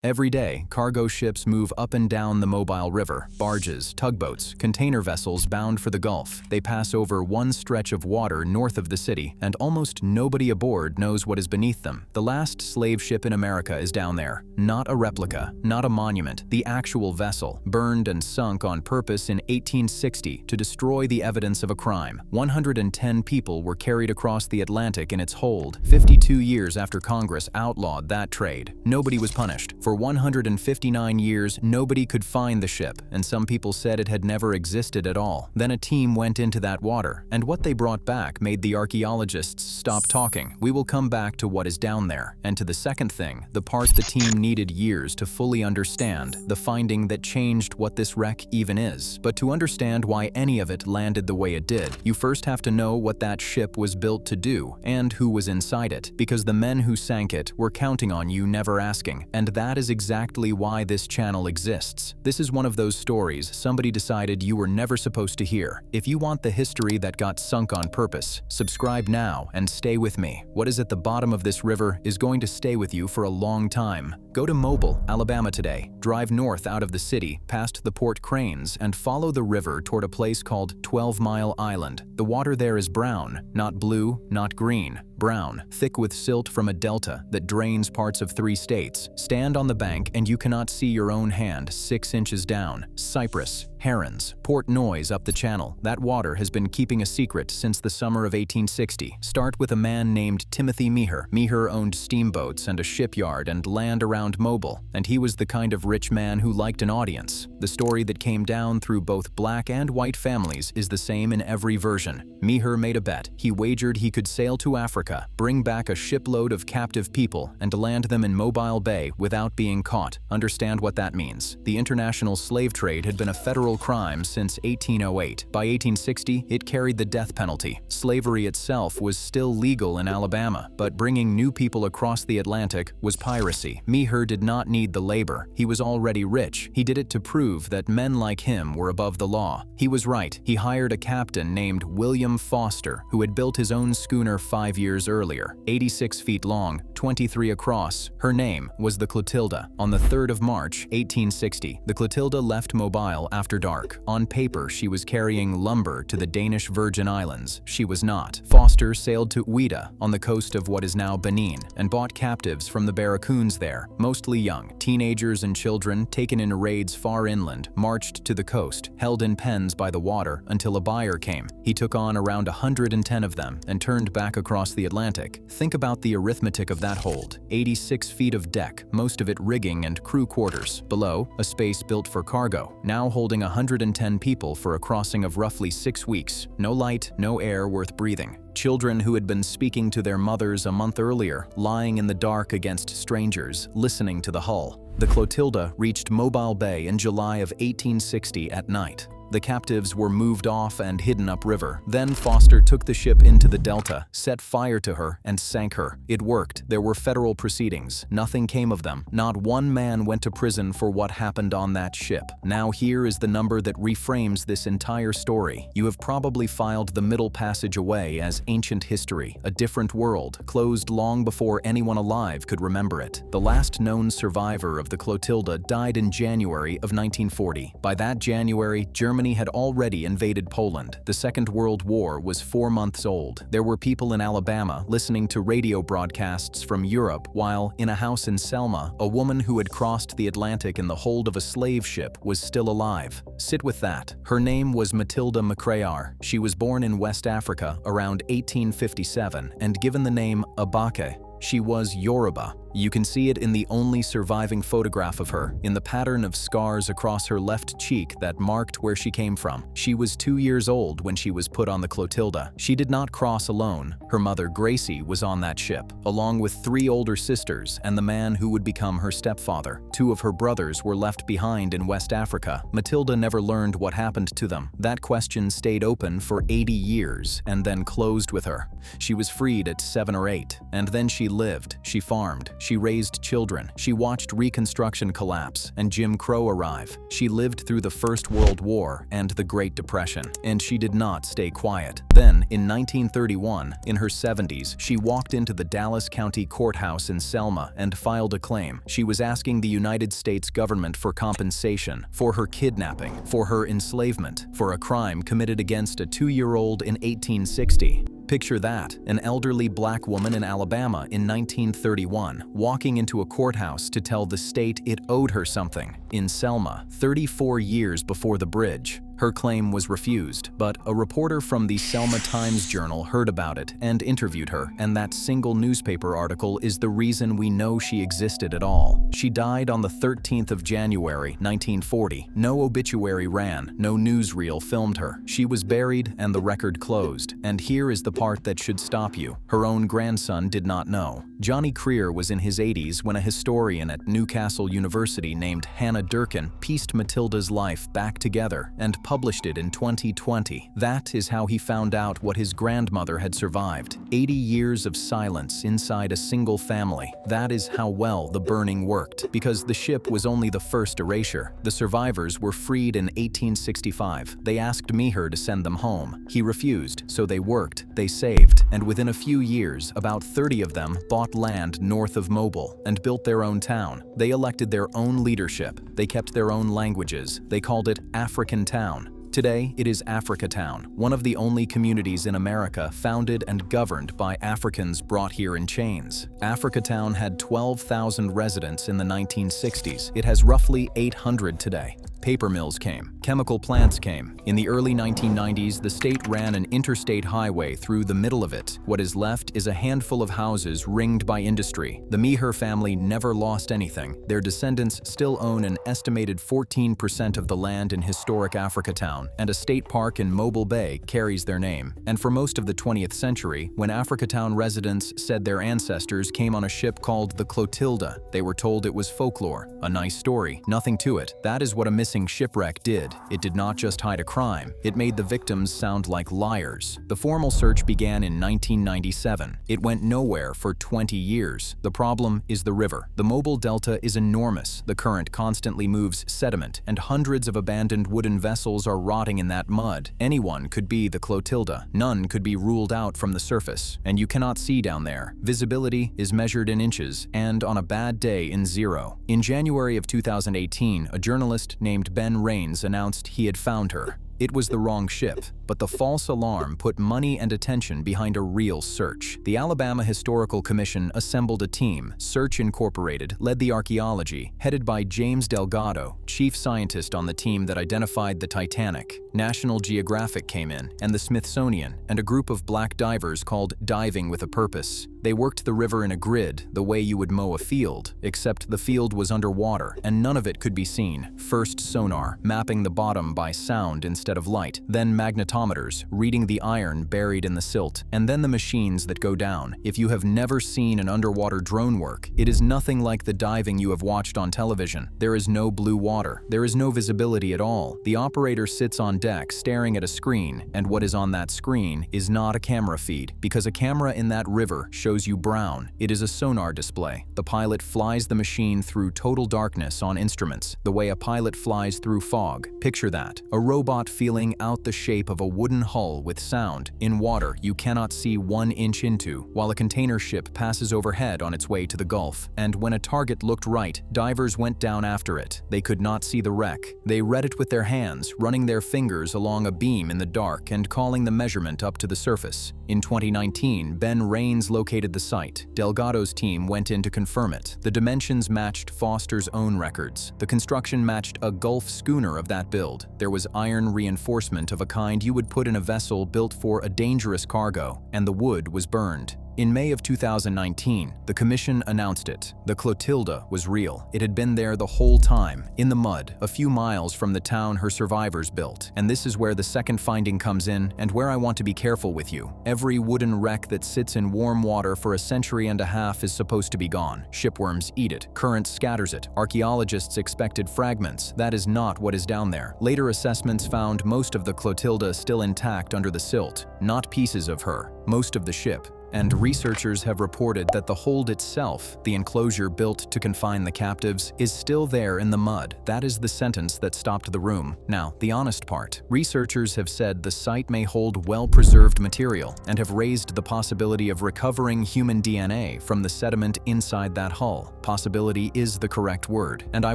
Every day, cargo ships move up and down the Mobile River. Barges, tugboats, container vessels bound for the Gulf. They pass over one stretch of water north of the city, and almost nobody aboard knows what is beneath them. The last slave ship in America is down there. Not a replica, not a monument, the actual vessel, burned and sunk on purpose in 1860 to destroy the evidence of a crime. 110 people were carried across the Atlantic in its hold, 52 years after Congress outlawed that trade. Nobody was punished. For 159 years, nobody could find the ship, and some people said it had never existed at all. Then a team went into that water, and what they brought back made the archaeologists stop talking. We will come back to what is down there, and to the second thing, the part the team needed years to fully understand, the finding that changed what this wreck even is. But to understand why any of it landed the way it did, you first have to know what that ship was built to do, and who was inside it, because the men who sank it were counting on you never asking, and that is exactly why this channel exists. This is one of those stories somebody decided you were never supposed to hear. If you want the history that got sunk on purpose, subscribe now and stay with me. What is at the bottom of this river is going to stay with you for a long time. Go to Mobile, Alabama today, drive north out of the city, past the Port Cranes, and follow the river toward a place called 12 Mile Island. The water there is brown, not blue, not green. Brown, thick with silt from a delta that drains parts of 3 states. Stand on the bank and you cannot see your own hand 6 inches down. Cypress, herons, port noise up the channel. That water has been keeping a secret since the summer of 1860. Start with a man named Timothy Meagher. Meagher owned steamboats and a shipyard and land around Mobile, and he was the kind of rich man who liked an audience. The story that came down through both black and white families is the same in every version. Meagher made a bet. He wagered he could sail to Africa, bring back a shipload of captive people, and land them in Mobile Bay without being caught. Understand what that means. The international slave trade had been a federal crime since 1808. By 1860, it carried the death penalty. Slavery itself was still legal in Alabama, but bringing new people across the Atlantic was piracy. Meagher did not need the labor. He was already rich. He did it to prove that men like him were above the law. He was right. He hired a captain named William Foster, who had built his own schooner 5 years earlier, 86 feet long, 23 across. Her name was the Clotilda. On the 3rd of March, 1860, the Clotilda left Mobile after dark. On paper, she was carrying lumber to the Danish Virgin Islands. She was not. Foster sailed to Ouida, on the coast of what is now Benin, and bought captives from the barracoons there, mostly young. Teenagers and children, taken in raids far inland, marched to the coast, held in pens by the water until a buyer came. He took on around 110 of them and turned back across the Atlantic. Think about the arithmetic of that hold. 86 feet of deck, most of it rigging and crew quarters. Below, a space built for cargo, now holding 110 people for a crossing of roughly 6 weeks. No light, no air worth breathing. Children who had been speaking to their mothers a month earlier, lying in the dark against strangers, listening to the hull. The Clotilda reached Mobile Bay in July of 1860 at night. The captives were moved off and hidden upriver. Then Foster took the ship into the delta, set fire to her, and sank her. It worked. There were federal proceedings. Nothing came of them. Not one man went to prison for what happened on that ship. Now here is the number that reframes this entire story. You have probably filed the Middle Passage away as ancient history, a different world, closed long before anyone alive could remember it. The last known survivor of the Clotilda died in January of 1940. By that January, Germany had already invaded Poland. The Second World War was 4 months old. There were people in Alabama listening to radio broadcasts from Europe, while in a house in Selma, a woman who had crossed the Atlantic in the hold of a slave ship was still alive. Sit with that. Her name was Matilda McCraar. She was born in West Africa around 1857 and given the name Abake. She was Yoruba. You can see it in the only surviving photograph of her, in the pattern of scars across her left cheek that marked where she came from. She was 2 years old when she was put on the Clotilda. She did not cross alone. Her mother, Gracie, was on that ship, along with 3 older sisters and the man who would become her stepfather. 2 of her brothers were left behind in West Africa. Matilda never learned what happened to them. That question stayed open for 80 years and then closed with her. She was freed at 7 or 8, and then she lived, she farmed, She raised children. She watched Reconstruction collapse and Jim Crow arrive. She lived through the First World War and the Great Depression, and she did not stay quiet. Then, in 1931, in her 70s, she walked into the Dallas County Courthouse in Selma and filed a claim. She was asking the United States government for compensation for her kidnapping, for her enslavement, for a crime committed against a 2-year-old in 1860. Picture that, an elderly black woman in Alabama in 1931, walking into a courthouse to tell the state it owed her something. In Selma, 34 years before the bridge, her claim was refused, but a reporter from the Selma Times-Journal heard about it and interviewed her, and that single newspaper article is the reason we know she existed at all. She died on the 13th of January, 1940. No obituary ran, no newsreel filmed her. She was buried and the record closed. And here is the part that should stop you. Her own grandson did not know. Johnny Creer was in his 80s when a historian at Newcastle University named Hannah Durkin pieced Matilda's life back together and published it in 2020. That is how he found out what his grandmother had survived. 80 years of silence inside a single family. That is how well the burning worked, because the ship was only the first erasure. The survivors were freed in 1865. They asked Meher to send them home. He refused, so they worked, they saved, and within a few years, about 30 of them bought land north of Mobile and built their own town. They elected their own leadership. They kept their own languages. They called it African Town. Today, it is Africa Town, one of the only communities in America founded and governed by Africans brought here in chains. Africa Town had 12,000 residents in the 1960s. It has roughly 800 today. Paper mills came. Chemical plants came. In the early 1990s, the state ran an interstate highway through the middle of it. What is left is a handful of houses ringed by industry. The Meher family never lost anything. Their descendants still own an estimated 14% of the land in historic Africa Town, and a state park in Mobile Bay carries their name. And for most of the 20th century, when Africa Town residents said their ancestors came on a ship called the Clotilda, they were told it was folklore, a nice story, nothing to it. That is what a missing shipwreck did. It did not just hide a crime, it made the victims sound like liars. The formal search began in 1997. It went nowhere for 20 years. The problem is the river. The Mobile Delta is enormous. The current constantly moves sediment, and hundreds of abandoned wooden vessels are rotting in that mud. Anyone could be the Clotilda. None could be ruled out from the surface, and you cannot see down there. Visibility is measured in inches, and on a bad day in 0. In January of 2018, a journalist named Ben Raines announced he had found her. It was the wrong ship, but the false alarm put money and attention behind a real search. The Alabama Historical Commission assembled a team. Search Incorporated led the archaeology, headed by James Delgado, chief scientist on the team that identified the Titanic. National Geographic came in, and the Smithsonian, and a group of black divers called Diving with a Purpose. They worked the river in a grid, the way you would mow a field, except the field was underwater, and none of it could be seen. First sonar, mapping the bottom by sound instead of light, then magnetometers, reading the iron buried in the silt, and then the machines that go down. If you have never seen an underwater drone work, it is nothing like the diving you have watched on television. There is no blue water. There is no visibility at all. The operator sits on deck staring at a screen, and what is on that screen is not a camera feed, because a camera in that river shows you brown. It is a sonar display. The pilot flies the machine through total darkness on instruments, the way a pilot flies through fog. Picture that. A robot feeling out the shape of a wooden hull with sound. In water you cannot see 1 inch into, while a container ship passes overhead on its way to the Gulf. And when a target looked right, divers went down after it. They could not see the wreck. They read it with their hands, running their fingers along a beam in the dark and calling the measurement up to the surface. In 2019, Ben Raines located the site. Delgado's team went in to confirm it. The dimensions matched Foster's own records. The construction matched a Gulf schooner of that build. There was iron reinforcement of a kind you would put in a vessel built for a dangerous cargo, and the wood was burned. In May of 2019, the commission announced it. The Clotilda was real. It had been there the whole time, in the mud, a few miles from the town her survivors built. And this is where the second finding comes in, and where I want to be careful with you. Every wooden wreck that sits in warm water for a century and a half is supposed to be gone. Shipworms eat it. Current scatters it. Archaeologists expected fragments. That is not what is down there. Later assessments found most of the Clotilda still intact under the silt. Not pieces of her. Most of the ship. and researchers have reported that the hold itself, the enclosure built to confine the captives, is still there in the mud. That is the sentence that stopped the room. Now, the honest part. Researchers have said the site may hold well-preserved material and have raised the possibility of recovering human DNA from the sediment inside that hull. Possibility is the correct word, and I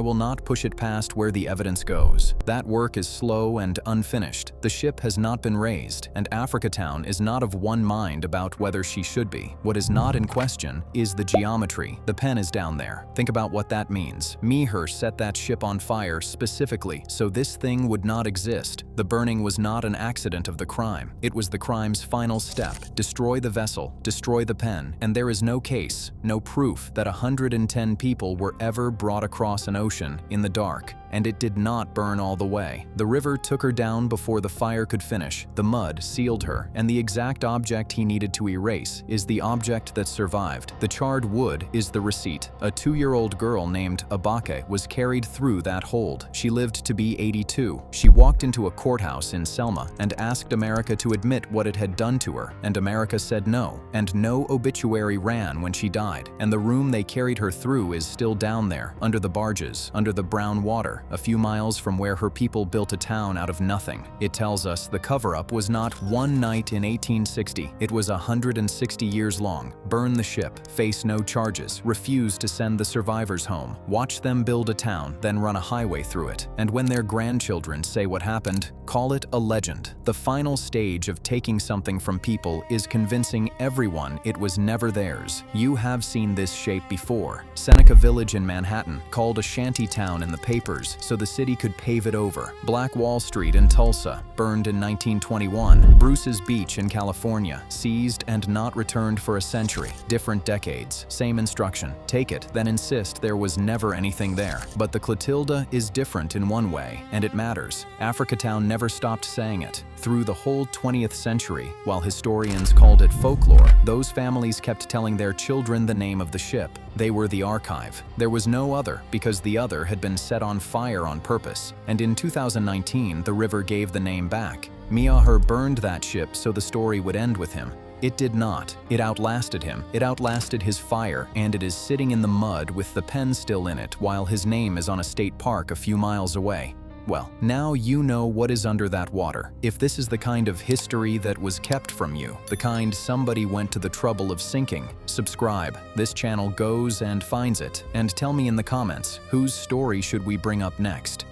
will not push it past where the evidence goes. That work is slow and unfinished. The ship has not been raised, and Africa Town is not of one mind about whether she should be. What is not in question is the geometry. The pen is down there. Think about what that means. Meher set that ship on fire specifically so this thing would not exist. The burning was not an accident of the crime. It was the crime's final step. Destroy the vessel, destroy the pen, and there is no case, no proof that 110 people were ever brought across an ocean in the dark. And it did not burn all the way. The river took her down before the fire could finish. The mud sealed her, and the exact object he needed to erase is the object that survived. The charred wood is the receipt. A 2-year-old girl named Abake was carried through that hold. She lived to be 82. She walked into a courthouse in Selma and asked America to admit what it had done to her, and America said no. And no obituary ran when she died. And the room they carried her through is still down there, under the barges, under the brown water, a few miles from where her people built a town out of nothing. It tells us the cover-up was not one night in 1860. It was 160 years long. Burn the ship, face no charges, refuse to send the survivors home. Watch them build a town, then run a highway through it. And when their grandchildren say what happened, call it a legend. The final stage of taking something from people is convincing everyone it was never theirs. You have seen this shape before. Seneca Village in Manhattan, called a shanty town in the papers so the city could pave it over. Black Wall Street in Tulsa, burned in 1921. Bruce's Beach in California, seized and not returned for a century. Different decades, same instruction. Take it, then insist there was never anything there. But the Clotilda is different in one way, and it matters. Africa Town never stopped saying it. Through the whole 20th century, while historians called it folklore, those families kept telling their children the name of the ship. They were the archive. There was no other, because the other had been set on fire on purpose. And in 2019, the river gave the name back. Meher burned that ship so the story would end with him. It did not. It outlasted him. It outlasted his fire, and it is sitting in the mud with the pen still in it while his name is on a state park a few miles away. Well, now you know what is under that water. If this is the kind of history that was kept from you, the kind somebody went to the trouble of sinking, subscribe. This channel goes and finds it. And tell me in the comments, whose story should we bring up next?